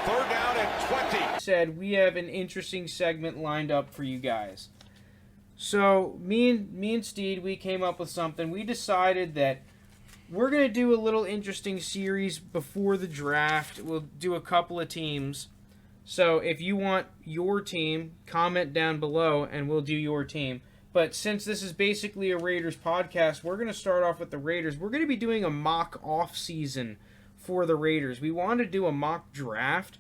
Third down and 20. Said we have an interesting segment lined up for you guys. So me and Steed, we came up with something. We decided that we're going to do a little interesting series before the draft. We'll do a couple of teams. So if you want your team, comment down below and we'll do your team. But since this is basically a Raiders podcast, we're going to start off with the Raiders. We're going to be doing a mock off-season for the Raiders. We wanted to do a mock draft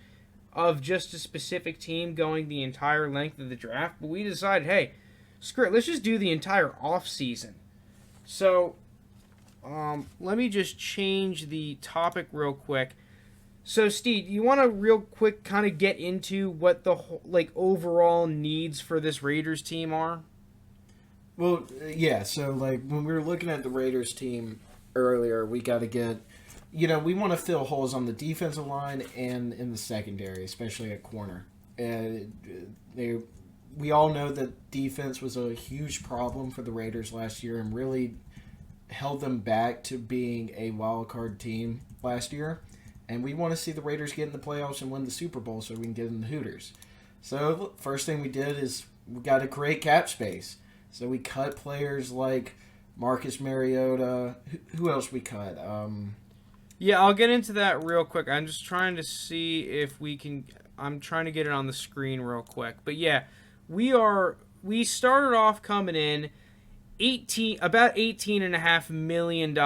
of just a specific team going the entire length of the draft. But we decided, hey, screw it, let's just do the entire off-season. So let me just change the topic real quick. So, Steed, you want to real quick kind of get into what the overall needs for this Raiders team are? Well, yeah. So, when we were looking at the Raiders team earlier, we got to get, we want to fill holes on the defensive line and in the secondary, especially at corner. We all know that defense was a huge problem for the Raiders last year and really held them back to being a wild card team last year. And we want to see the Raiders get in the playoffs and win the Super Bowl so we can get in the Hooters. So first thing we did is we got to create cap space. So we cut players like Marcus Mariota. Who else we cut? Yeah, I'll get into that real quick. I'm just trying to see if we can. I'm trying to get it on the screen real quick. But yeah, we started off coming in about $18.5 million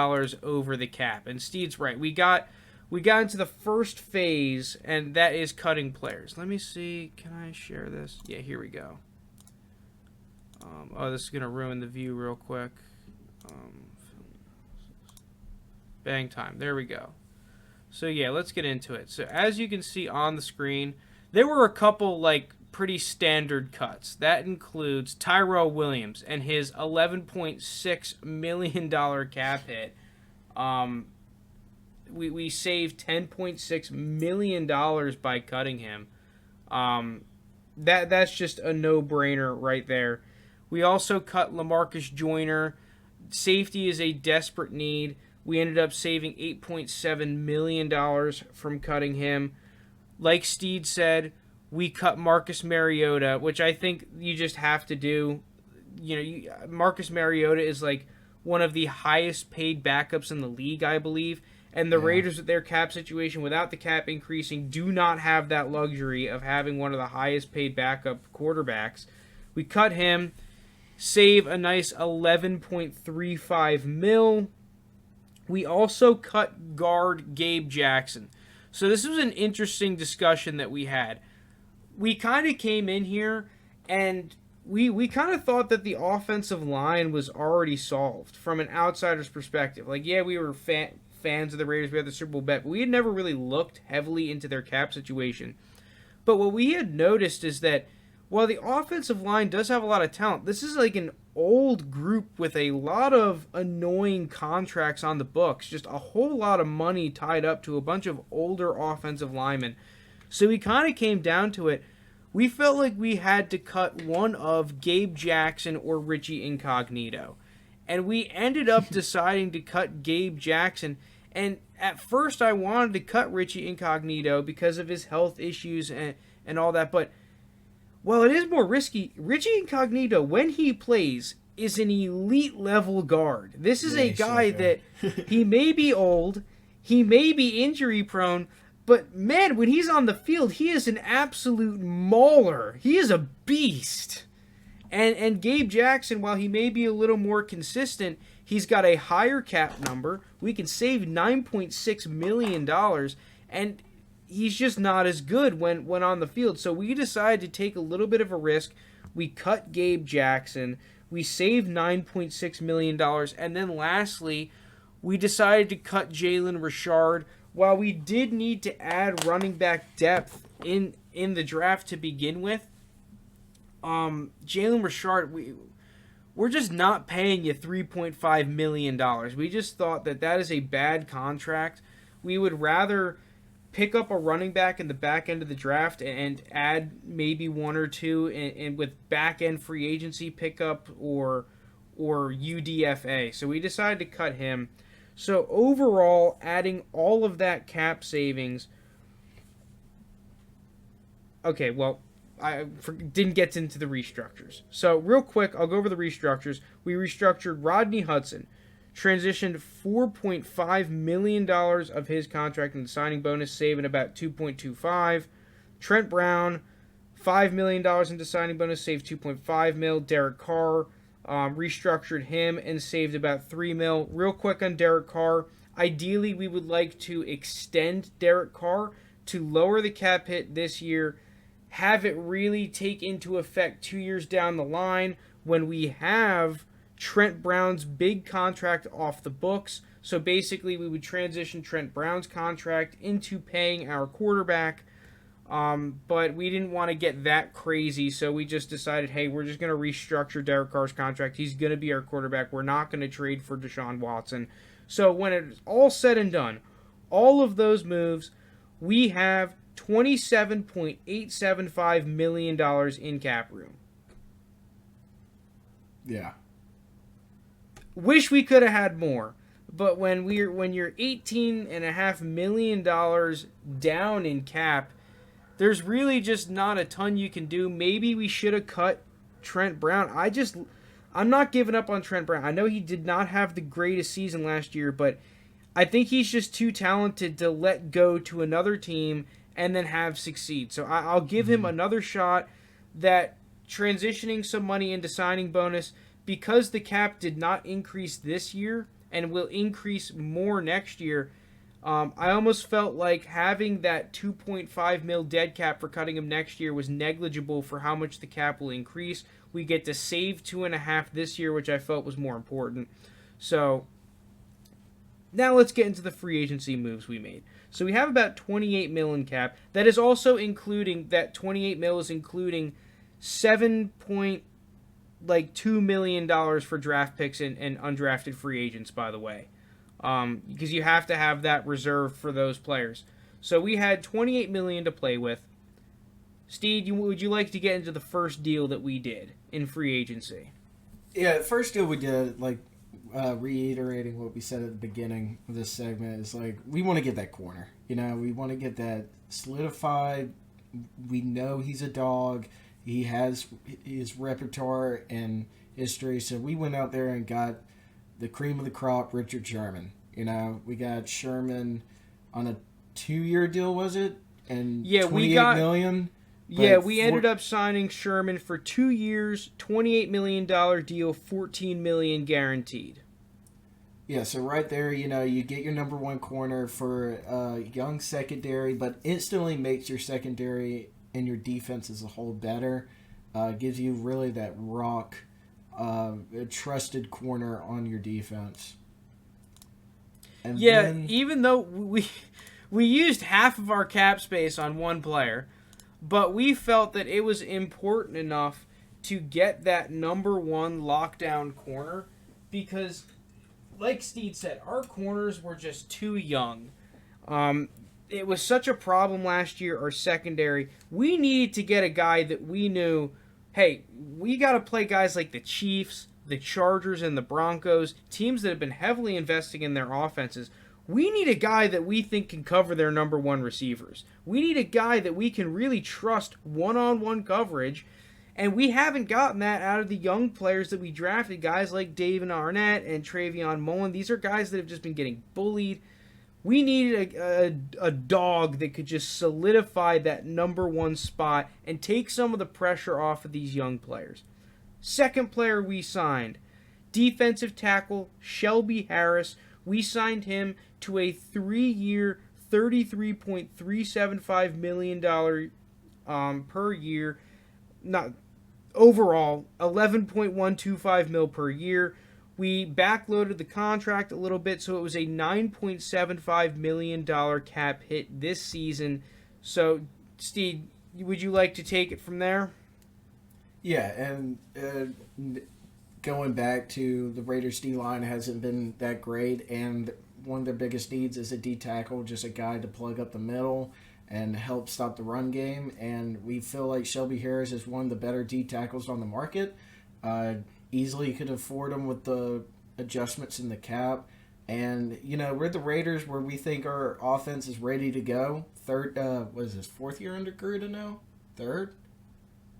over the cap. And Steed's right. We got into the first phase, and that is cutting players. Let me see. Can I share this? Yeah, here we go. This is going to ruin the view real quick. Bang time. There we go. So, yeah, let's get into it. So, as you can see on the screen, there were a couple, pretty standard cuts. That includes Tyrell Williams and his $11.6 million cap hit. We saved $10.6 million by cutting him. That's just a no-brainer right there. We also cut LaMarcus Joyner. Safety is a desperate need. We ended up saving $8.7 million from cutting him. Like Steed said, we cut Marcus Mariota, which I think you just have to do. Marcus Mariota is one of the highest paid backups in the league, I believe. And the Raiders, with their cap situation, without the cap increasing, do not have that luxury of having one of the highest paid backup quarterbacks. We cut him, save a nice $11.35 million. We also cut guard Gabe Jackson. So this was an interesting discussion that we had. We kind of came in here and we kind of thought that the offensive line was already solved from an outsider's perspective. We were fans of the Raiders. We had the Super Bowl bet, but we had never really looked heavily into their cap situation. But what we had noticed is that while the offensive line does have a lot of talent, this is an old group with a lot of annoying contracts on the books. Just a whole lot of money tied up to a bunch of older offensive linemen. So we kind of came down to it. We felt like we had to cut one of Gabe Jackson or Richie Incognito. And we ended up deciding to cut Gabe Jackson. And at first I wanted to cut Richie Incognito because of his health issues and all that. But while it is more risky, Richie Incognito, when he plays, is an elite level guard. This is a guy that he may be old, he may be injury prone, but man, when he's on the field, he is an absolute mauler. He is a beast. And Gabe Jackson, while he may be a little more consistent, he's got a higher cap number. We can save $9.6 million, and he's just not as good when on the field. So we decided to take a little bit of a risk. We cut Gabe Jackson. We saved $9.6 million. And then lastly, we decided to cut Jalen Richard. While we did need to add running back depth in the draft to begin with, Jalen Richard, we're just not paying you $3.5 million. We just thought that is a bad contract. We would rather pick up a running back in the back end of the draft and add maybe one or two and with back end free agency pickup or UDFA. So we decided to cut him. So overall, adding all of that cap savings, Okay, well, didn't get into the restructures. So real quick, I'll go over the restructures. We restructured Rodney Hudson, transitioned $4.5 million of his contract into signing bonus, saving about 2.25. Trent Brown, $5 million into signing bonus, saved 2.5 mil. Derek Carr, restructured him and saved about 3 mil. Real quick on Derek Carr, ideally we would like to extend Derek Carr to lower the cap hit this year, have it really take into effect 2 years down the line when we have Trent Brown's big contract off the books. So basically we would transition Trent Brown's contract into paying our quarterback. But we didn't want to get that crazy, so we just decided, hey, we're just going to restructure Derek Carr's contract. He's going to be our quarterback. We're not going to trade for Deshaun Watson. So when it's all said and done, all of those moves, we have $27.875 million in cap room. Yeah. Wish we could have had more. But when you're $18.5 million down in cap, there's really just not a ton you can do. Maybe we should have cut Trent Brown. I'm not giving up on Trent Brown. I know he did not have the greatest season last year, but I think he's just too talented to let go to another team and then have succeed. So I'll give him another shot. That transitioning some money into signing bonus, because the cap did not increase this year and will increase more next year, I almost felt like having that 2.5 mil dead cap for cutting him next year was negligible for how much the cap will increase. We get to save 2.5 this year, which I felt was more important. So now let's get into the free agency moves we made. So we have about 28 mil in cap. That is also including, that 28 mil is including $7.2 million for draft picks and undrafted free agents, by the way. Because you have to have that reserved for those players. So we had $28 million to play with. Steed, would you like to get into the first deal that we did in free agency? Yeah, the first deal we did, reiterating what we said at the beginning of this segment, is we want to get that corner. We want to get that solidified. We know he's a dog. He has his repertoire and history. So we went out there and got the cream of the crop, Richard Sherman. We got Sherman on a 2-year deal, was it? And yeah, $28 million. Yeah, we ended up signing Sherman for 2 years, $28 million deal, $14 million guaranteed. Yeah, so right there, you get your number one corner for a young secondary, but instantly makes your secondary and your defense as a whole better. Gives you really that rock, a trusted corner on your defense. And even though we used half of our cap space on one player, but we felt that it was important enough to get that number one lockdown corner because, like Steed said, our corners were just too young. It was such a problem last year, our secondary. We needed to get a guy that we knew, hey, we got to play guys like the Chiefs, the Chargers, and the Broncos, teams that have been heavily investing in their offenses. We need a guy that we think can cover their number one receivers. We need a guy that we can really trust one-on-one coverage, and we haven't gotten that out of the young players that we drafted, guys like David Arnett and Travion Mullen. These are guys that have just been getting bullied. We needed a dog that could just solidify that number one spot and take some of the pressure off of these young players. Second player we signed, defensive tackle Shelby Harris. We signed him to a 3-year, $33.375 million per year. Not overall, $11.125 mil per year. We backloaded the contract a little bit, so it was a $9.75 million cap hit this season. So, Steve, would you like to take it from there? Yeah, and going back to the Raiders' D-line hasn't been that great, and one of their biggest needs is a D-tackle, just a guy to plug up the middle and help stop the run game, and we feel like Shelby Harris is one of the better D-tackles on the market. Easily could afford him with the adjustments in the cap. And, we're the Raiders where we think our offense is ready to go. Fourth year under Gruden now? third.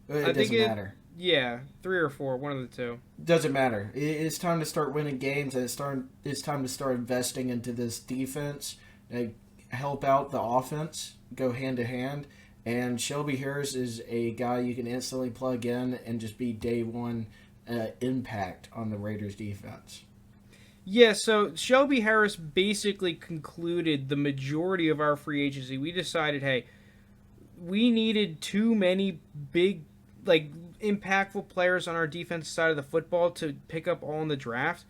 I It think doesn't matter. Yeah, 3 or 4, one of the two. Doesn't matter. It's time to start winning games, and it's time to start investing into this defense. Help out the offense, go hand to hand. And Shelby Harris is a guy you can instantly plug in and just be day one impact on the Raiders defense. Yeah, so Shelby Harris basically concluded the majority of our free agency. We decided, hey, we needed too many big, like, impactful players on our defense side of the football to pick up all in the draft.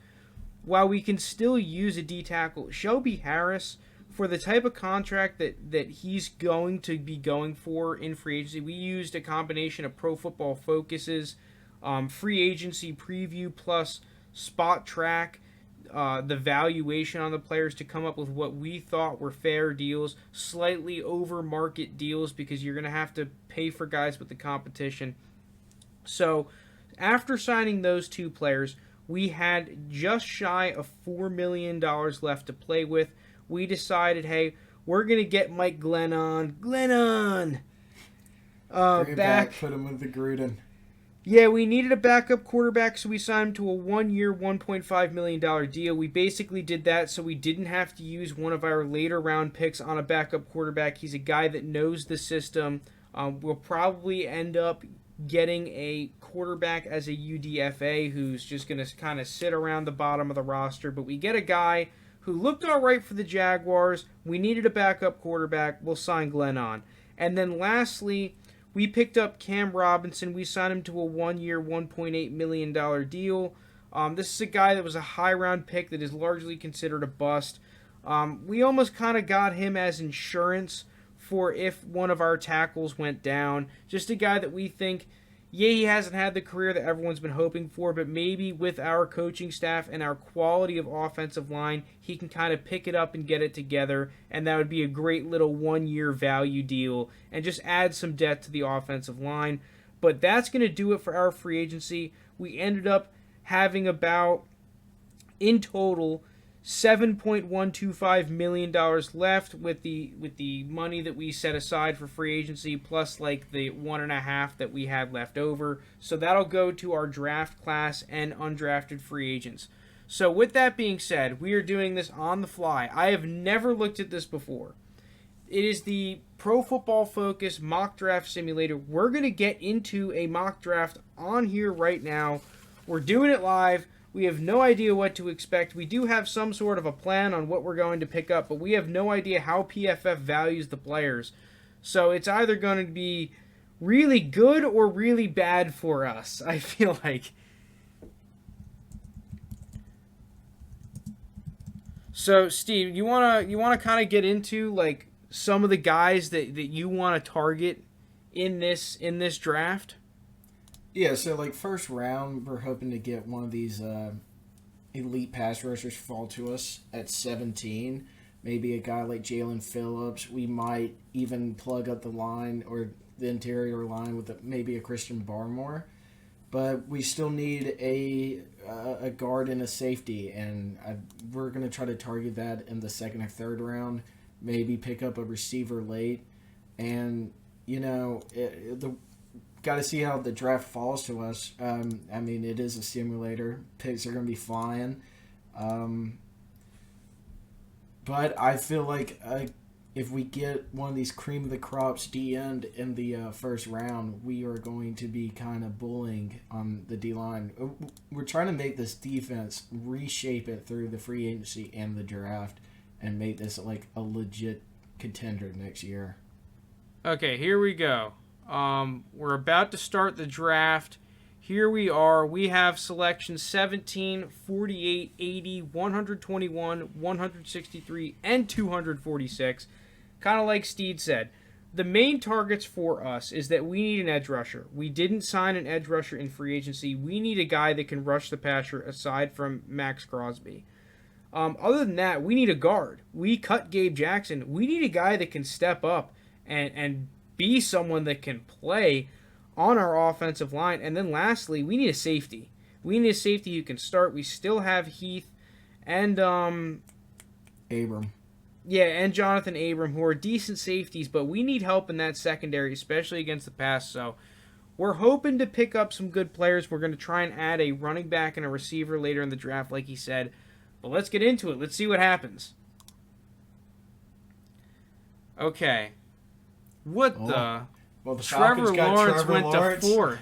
While we can still use a D tackle, Shelby Harris, for the type of contract that he's going to be going for in free agency, we used a combination of Pro Football Focus's free agency preview plus spot track, the valuation on the players to come up with what we thought were fair deals, slightly over market deals because you're going to have to pay for guys with the competition. So after signing those two players, we had just shy of $4 million left to play with. We decided, hey, we're going to get Mike Glennon. Bring him back, put him with the Gruden. Yeah, we needed a backup quarterback, so we signed him to a 1-year, $1.5 million deal. We basically did that so we didn't have to use one of our later round picks on a backup quarterback. He's a guy that knows the system. We'll probably end up getting a quarterback as a UDFA who's just going to kind of sit around the bottom of the roster. But we get a guy who looked all right for the Jaguars. We needed a backup quarterback. We'll sign Glenn on. And then lastly, we picked up Cam Robinson. We signed him to a 1-year, $1.8 million deal. This is a guy that was a high-round pick that is largely considered a bust. We almost kind of got him as insurance for if one of our tackles went down. Just a guy that we think, yeah, he hasn't had the career that everyone's been hoping for, but maybe with our coaching staff and our quality of offensive line, he can kind of pick it up and get it together, and that would be a great little 1-year value deal and just add some depth to the offensive line. But that's going to do it for our free agency. We ended up having about, in total, $7.125 million left with the money that we set aside for free agency plus like the 1.5 that we had left over. So that'll go to our draft class and undrafted free agents. So with that being said, we are doing this on the fly. I have never looked at this before. It is the Pro Football Focus mock draft simulator. We're going to get into a mock draft on here right now. We're doing it live. We have no idea what to expect. We do have some sort of a plan on what we're going to pick up, but we have no idea how PFF values the players. So it's either going to be really good or really bad for us, I feel like. So, Steve, you wanna kind of get into like some of the guys that you want to target in this draft? Yeah, so like first round, we're hoping to get one of these elite pass rushers fall to us at 17. Maybe a guy like Jalen Phillips. We might even plug up the line or the interior line with maybe a Christian Barmore. But we still need a guard and a safety, and we're going to try to target that in the second or third round. Maybe pick up a receiver late. And, got to see how the draft falls to us. I mean, it is a simulator. Picks are going to be flying. But I feel like if we get one of these cream of the crops D-end in the first round, we are going to be kind of bullying on the D-line. We're trying to make this defense, reshape it through the free agency and the draft, and make this like a legit contender next year. Okay, here we go. We're about to start the draft. Here we are. We have selections 17, 48, 80, 121, 163, and 246. Kind of like Steed said, the main targets for us is that we need an edge rusher. We didn't sign an edge rusher in free agency. We need a guy that can rush the passer aside from Max Crosby. Other than that, we need a guard. We cut Gabe Jackson. We need a guy that can step up and be someone that can play on our offensive line. And then lastly, we need a safety. We need a safety who can start. We still have Heath and Abram. Yeah, and Jonathan Abram, who are decent safeties, but we need help in that secondary, especially against the pass. So we're hoping to pick up some good players. We're going to try and add a running back and a receiver later in the draft, like he said. But let's get into it. Let's see what happens. Okay. What the? Well, the Trevor Falcons got Lawrence Trevor went Lawrence. to 4th.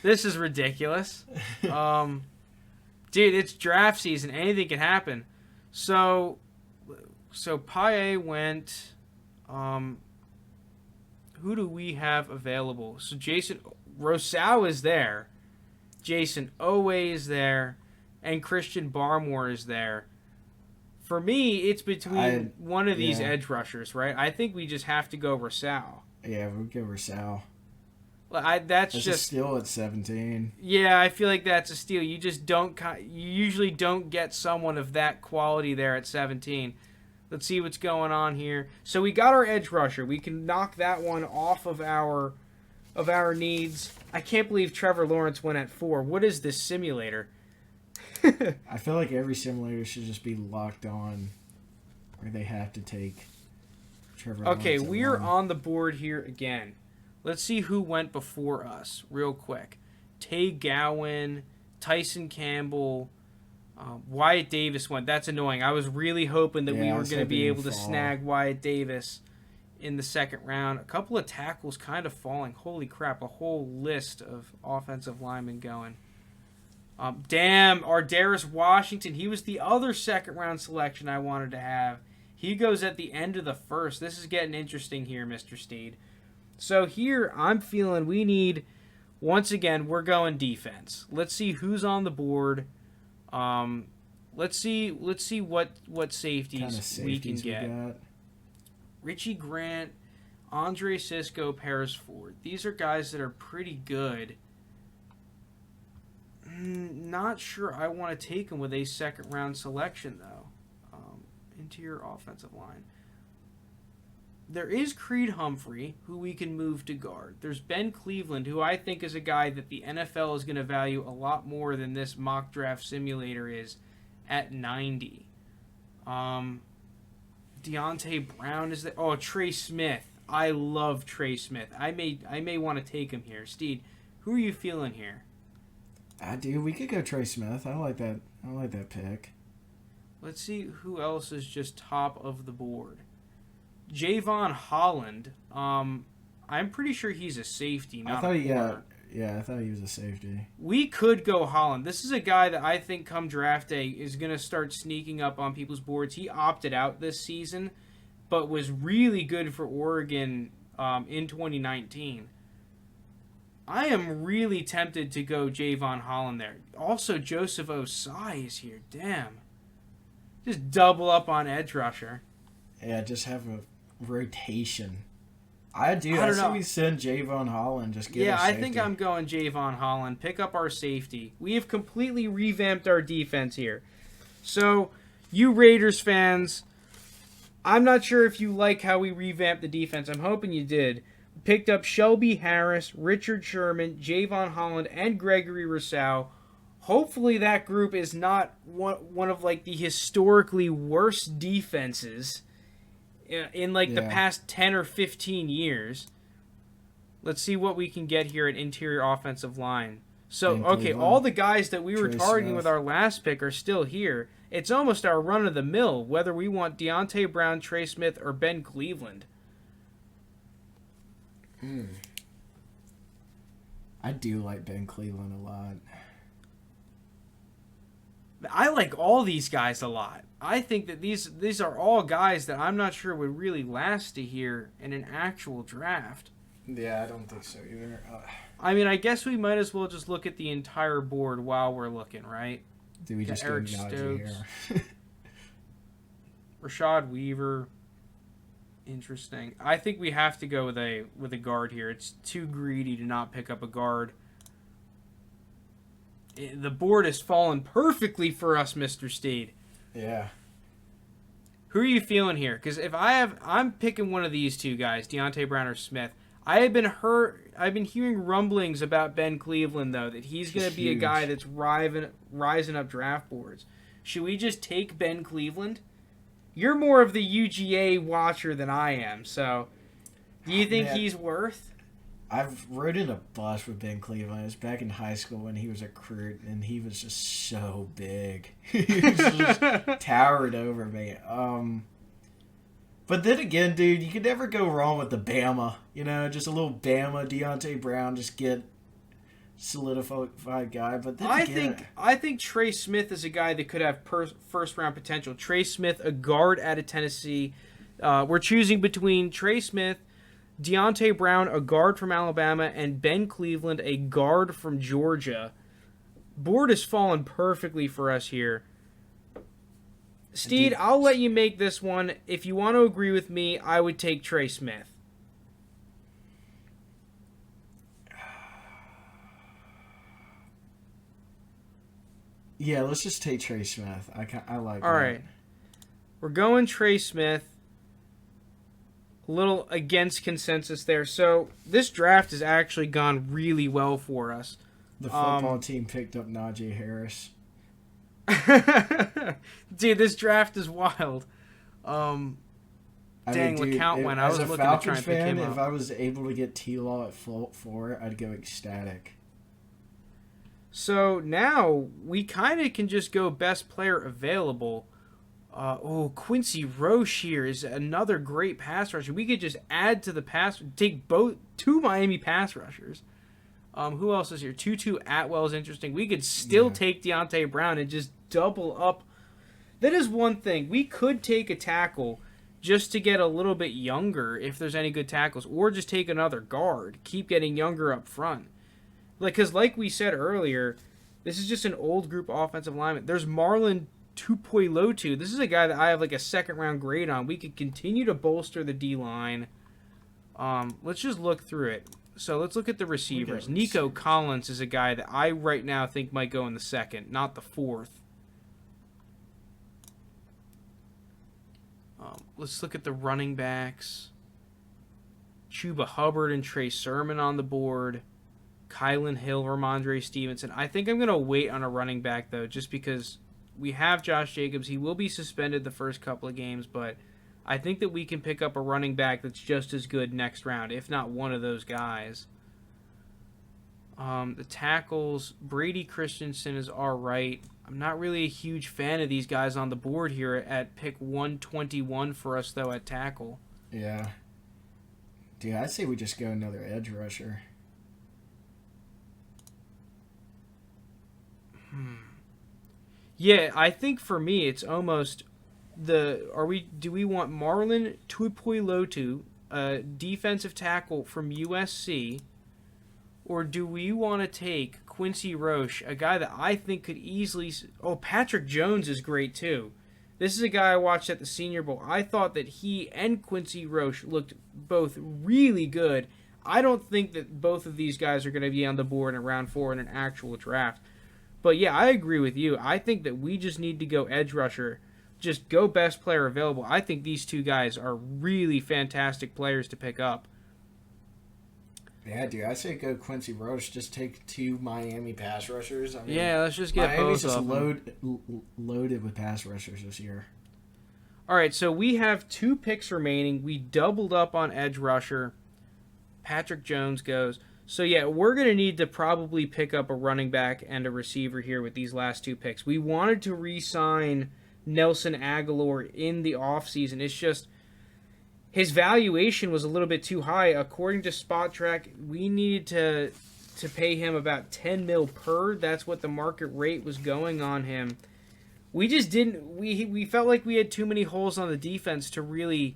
This is ridiculous. Dude, it's draft season. Anything can happen. So Paye went. Who do we have available? So Jason Rousseau is there. Jason Owe is there. And Christian Barmore is there. For me, it's between one of these edge rushers, right? I think we just have to go Rousseau. Yeah, we'll go Rousseau. That's just a steal at 17. Yeah, I feel like that's a steal. You just don't. You usually don't get someone of that quality there at 17. Let's see what's going on here. So we got our edge rusher. We can knock that one off of our needs. I can't believe Trevor Lawrence went at 4. What is this simulator? I feel like every simulator should just be locked on, where they have to take Trevor Lawrence. Okay, we're on the board here again. Let's see who went before us real quick. Tay Gowan, Tyson Campbell, Wyatt Davis went. That's annoying. I was really hoping that we were going to be able to snag Wyatt Davis in the second round. A couple of tackles kind of falling. Holy crap, a whole list of offensive linemen going. Damn, Ardaris Washington. He was the other second round selection I wanted to have. He goes at the end of the first. This is getting interesting here, Mr. Steed. So here, I'm feeling we need, once again, we're going defense. Let's see who's on the board. Let's see what safeties we can get. Richie Grant, Andre Sisco, Paris Ford. These are guys that are pretty good. Not sure I want to take them with a second round selection, though. Interior offensive line. There is Creed Humphrey, who we can move to guard. There's Ben Cleveland, who I think is a guy that the NFL is going to value a lot more than this mock draft simulator is at 90. Deontay Brown is there. Oh, Trey Smith. I love Trey Smith. I may want to take him here. Steed, who are you feeling here? Dude, we could go Trey Smith. I like that. I like that pick. Let's see who else is just top of the board. Javon Holland. I'm pretty sure he's a safety, not a corner. Yeah, I thought he was a safety. We could go Holland. This is a guy that I think come draft day is going to start sneaking up on people's boards. He opted out this season, but was really good for Oregon in 2019. I am really tempted to go Javon Holland there. Also, Joseph Osai is here. Damn. Just double up on edge rusher. Yeah, just have a rotation. I don't know. say we send Javon Holland. Just get. Yeah, I think I'm going Javon Holland. Pick up our safety. We have completely revamped our defense here. So, you Raiders fans, I'm not sure if you like how we revamped the defense. I'm hoping you did. Picked up Shelby Harris, Richard Sherman, Javon Holland, and Gregory Rousseau. Hopefully that group is not one of like the historically worst defenses in the past 10 or 15 years. Let's see what we can get here at interior offensive line. So, okay, all the guys that we were targeting with our last pick are still here. It's almost our run-of-the-mill, whether we want Deontay Brown, Trey Smith, or Ben Cleveland. I do like Ben Cleveland a lot. I like all these guys a lot. I think that these are all guys that I'm not sure would really last to here in an actual draft. Yeah, I don't think so either. I mean, I guess we might as well just look at the entire board while we're looking, right? Do we just Eric go Stokes, here? Rashad Weaver. Interesting. I think we have to go with a guard here. It's too greedy to not pick up a guard. The board has fallen perfectly for us, Mr. Steed. Yeah. Who are you feeling here? Because I'm picking one of these two guys, Deontay Brown or Smith. I've been hearing rumblings about Ben Cleveland, though, that he's going to be a guy that's rising up draft boards. Should we just take Ben Cleveland? You're more of the UGA watcher than I am, so do you think Man, he's worth? I've ridden a bus with Ben Cleveland. It was back in high school when he was a recruit, and he was just so big. He was just towered over me. But then again, dude, you could never go wrong with the Bama. You know, just a little Bama, Deontay Brown, just get solidified guy. But then I think Trey Smith is a guy that could have first round potential. Trey Smith, a guard out of Tennessee. We're choosing between Trey Smith, Deontay Brown, a guard from Alabama, and Ben Cleveland, a guard from Georgia. Board has fallen perfectly for us here. Steed, I'll let you make this one. If you want to agree with me, I would take Trey Smith. Yeah, let's just take Trey Smith. I like All that. right. We're going Trey Smith. A little against consensus there. So this draft has actually gone really well for us. The football team picked up Najee Harris. Dude, this draft is wild. Dang, LeCount went. I was looking to try and pick him up. If I was able to get T-Law at 4, I'd go ecstatic. So now we kind of can just go best player available. Quincy Roche here is another great pass rusher. We could just add to the take two Miami pass rushers. Who else is here? Tutu Atwell is interesting. We could still take Deontay Brown and just double up. That is one thing. We could take a tackle just to get a little bit younger if there's any good tackles, or just take another guard. Keep getting younger up front. Because like we said earlier, this is just an old group offensive lineman. There's Marlon Tupuilotu. This is a guy that I have like a second-round grade on. We could continue to bolster the D-line. Let's just look through it. So let's look at the receivers. Nico Collins is a guy that I right now think might go in the second, not the fourth. Let's look at the running backs. Chuba Hubbard and Trey Sermon on the board. Kylan Hill, Ramondre Stevenson. I think I'm going to wait on a running back, though, just because we have Josh Jacobs. He will be suspended the first couple of games, but I think that we can pick up a running back that's just as good next round, if not one of those guys. The tackles, Brady Christensen is all right. I'm not really a huge fan of these guys on the board here at pick 121 for us, though, at tackle. Yeah. Dude, I'd say we just go another edge rusher. Yeah, I think for me it's almost do we want Marlon Tupuilotu, a defensive tackle from USC, or do we want to take Quincy Roche, a guy that I think could easily... Oh, Patrick Jones is great too. This is a guy I watched at the Senior Bowl. I thought that he and Quincy Roche looked both really good. I don't think that both of these guys are going to be on the board in round 4 in an actual draft. But yeah, I agree with you. I think that we just need to go edge rusher. Just go best player available. I think these two guys are really fantastic players to pick up. Yeah, dude, I say go Quincy Roche. Just take 2 Miami pass rushers. I mean, yeah, let's just get Miami's both just of them. loaded with pass rushers this year. All right, so we have 2 picks remaining. We doubled up on edge rusher. Patrick Jones goes. So yeah, we're going to need to probably pick up a running back and a receiver here with these last 2 picks. We wanted to re-sign Nelson Aguilar in the offseason. It's just his valuation was a little bit too high. According to Spot Track, we needed to pay him about $10 million per. That's what the market rate was going on him. We just didn't. We felt like we had too many holes on the defense to really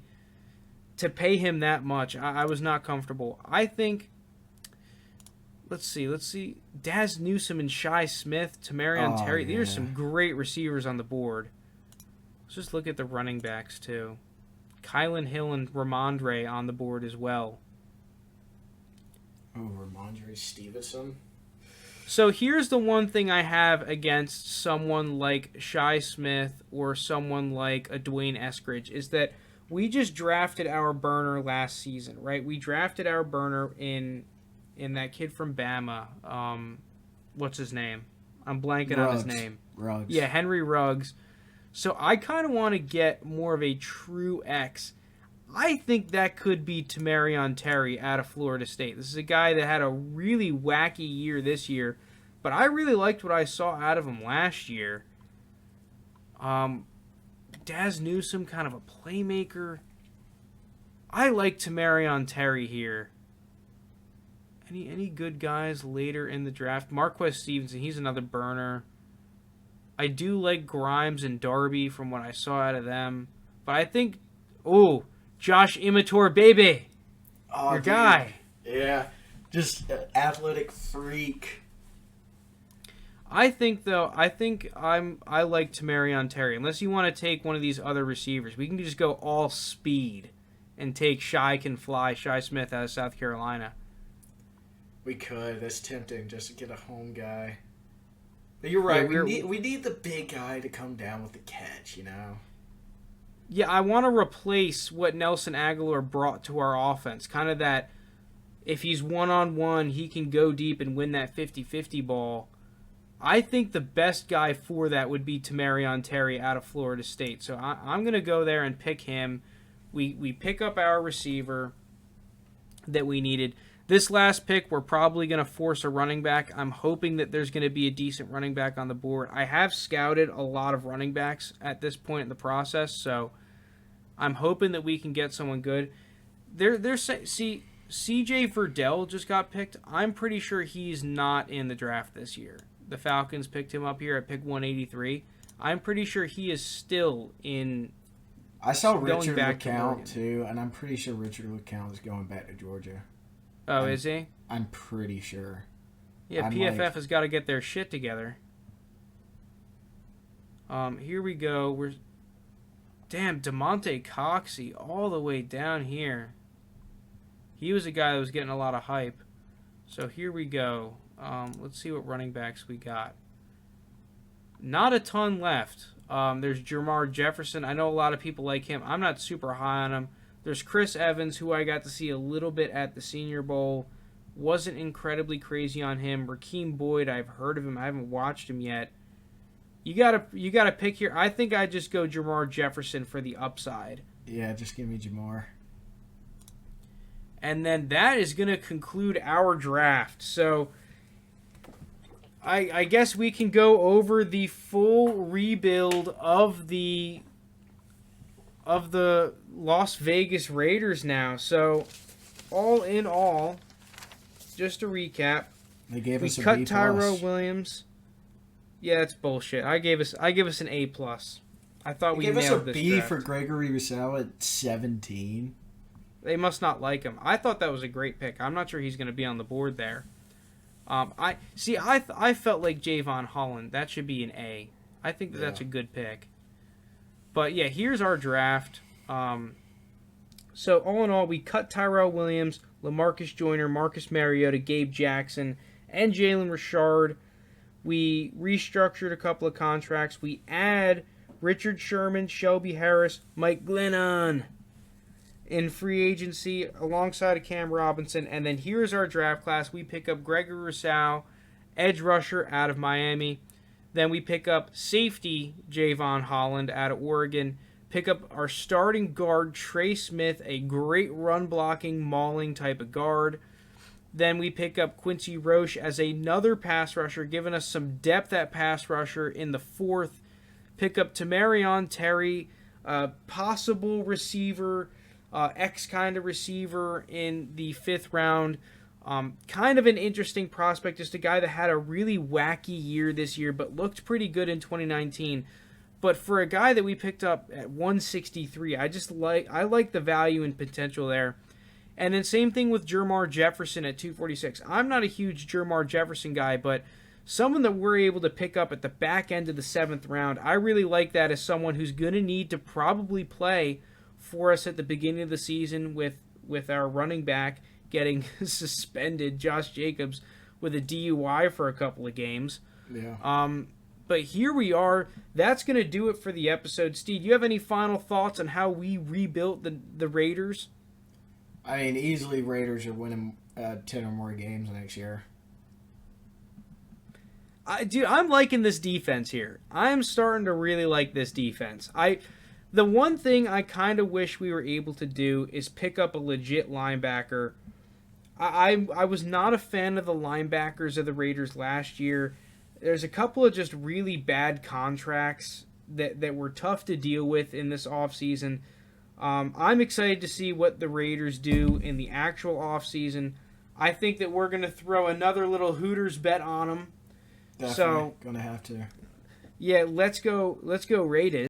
to pay him that much. I was not comfortable. I think. Let's see. Daz Newsome and Shai Smith, Tamarion Terry. Yeah. These are some great receivers on the board. Let's just look at the running backs too. Kylan Hill and Ramondre on the board as well. Oh, Ramondre Stevenson. So here's the one thing I have against someone like Shai Smith or someone like a Dwayne Eskridge is that we just drafted our burner last season, right? We drafted our burner in that kid from Bama. What's his name? I'm blanking on his name. Ruggs. Yeah, Henry Ruggs. So I kind of want to get more of a true X. I think that could be Tamarion Terry out of Florida State. This is a guy that had a really wacky year this year, but I really liked what I saw out of him last year. Daz Newsome, kind of a playmaker. I like Tamarion Terry here. Any good guys later in the draft? Marquez Stevenson, he's another burner. I do like Grimes and Darby from what I saw out of them. But I think, Josh Immature, baby. Oh, Your dude. guy. Yeah, just athletic freak. I think I like Tamarion Terry. Unless you want to take one of these other receivers, we can just go all speed and take Shy Smith out of South Carolina. We could. That's tempting just to get a home guy. But you're right. Yeah, we need the big guy to come down with the catch, you know? Yeah, I want to replace what Nelson Aguilar brought to our offense. Kind of that, if he's one-on-one, he can go deep and win that 50-50 ball. I think the best guy for that would be Tamarion Terry out of Florida State. So I'm going to go there and pick him. We pick up our receiver that we needed. This last pick, we're probably going to force a running back. I'm hoping that there's going to be a decent running back on the board. I have scouted a lot of running backs at this point in the process, so I'm hoping that we can get someone good. CJ Verdell just got picked. I'm pretty sure he's not in the draft this year. The Falcons picked him up here at pick 183. I'm pretty sure he is still in. I saw Richard LeCount too, and I'm pretty sure Richard LeCount is going back to Georgia. Oh, is he? I'm pretty sure. Yeah, PFF has got to get their shit together. Here we go. Damn, DeMonte Coxey all the way down here. He was a guy that was getting a lot of hype. So here we go. Let's see what running backs we got. Not a ton left. There's Jermar Jefferson. I know a lot of people like him. I'm not super high on him. There's Chris Evans, who I got to see a little bit at the Senior Bowl. Wasn't incredibly crazy on him. Rakeem Boyd, I've heard of him. I haven't watched him yet. You gotta pick here. I think I just go Jermar Jefferson for the upside. Yeah, just give me Jamar. And then that is going to conclude our draft. So I guess we can go over the full rebuild of the Las Vegas Raiders now. So all in all, just to recap, they gave us a cut B+. Tyrell Williams. Yeah, that's bullshit. I gave us an A+. I thought we nailed this draft. They gave us a B for Gregory Rousseau at 17. They must not like him. I thought that was a great pick. I'm not sure he's going to be on the board there. I felt like Javon Holland. That should be an A. I think that's a good pick. But yeah, here's our draft. So all in all, we cut Tyrell Williams, LaMarcus Joyner, Marcus Mariota, Gabe Jackson, and Jalen Richard. We restructured a couple of contracts. We add Richard Sherman, Shelby Harris, Mike Glennon in free agency alongside of Cam Robinson. And then here's our draft class. We pick up Gregory Rousseau, edge rusher out of Miami. Then we pick up safety Javon Holland out of Oregon. Pick up our starting guard Trey Smith, a great run-blocking, mauling type of guard. Then we pick up Quincy Roche as another pass rusher, giving us some depth at pass rusher in the fourth. Pick up Tamarion Terry, possible receiver, X kind of receiver in the fifth round. Kind of an interesting prospect, just a guy that had a really wacky year this year, but looked pretty good in 2019. But for a guy that we picked up at 163, I like the value and potential there. And then same thing with Jermar Jefferson at 246. I'm not a huge Jermar Jefferson guy, but someone that we're able to pick up at the back end of the seventh round, I really like that as someone who's going to need to probably play for us at the beginning of the season with our running back getting suspended, Josh Jacobs, with a DUI for a couple of games. Yeah. But here we are. That's going to do it for the episode. Steed, you have any final thoughts on how we rebuilt the Raiders? I mean, easily Raiders are winning 10 or more games next year. Dude, I'm liking this defense here. I'm starting to really like this defense. The one thing I kind of wish we were able to do is pick up a legit linebacker. I was not a fan of the linebackers of the Raiders last year. There's a couple of just really bad contracts that were tough to deal with in this offseason. I'm excited to see what the Raiders do in the actual offseason. I think that we're going to throw another little Hooters bet on them. Definitely So gonna have to. yeah, let's go Raiders.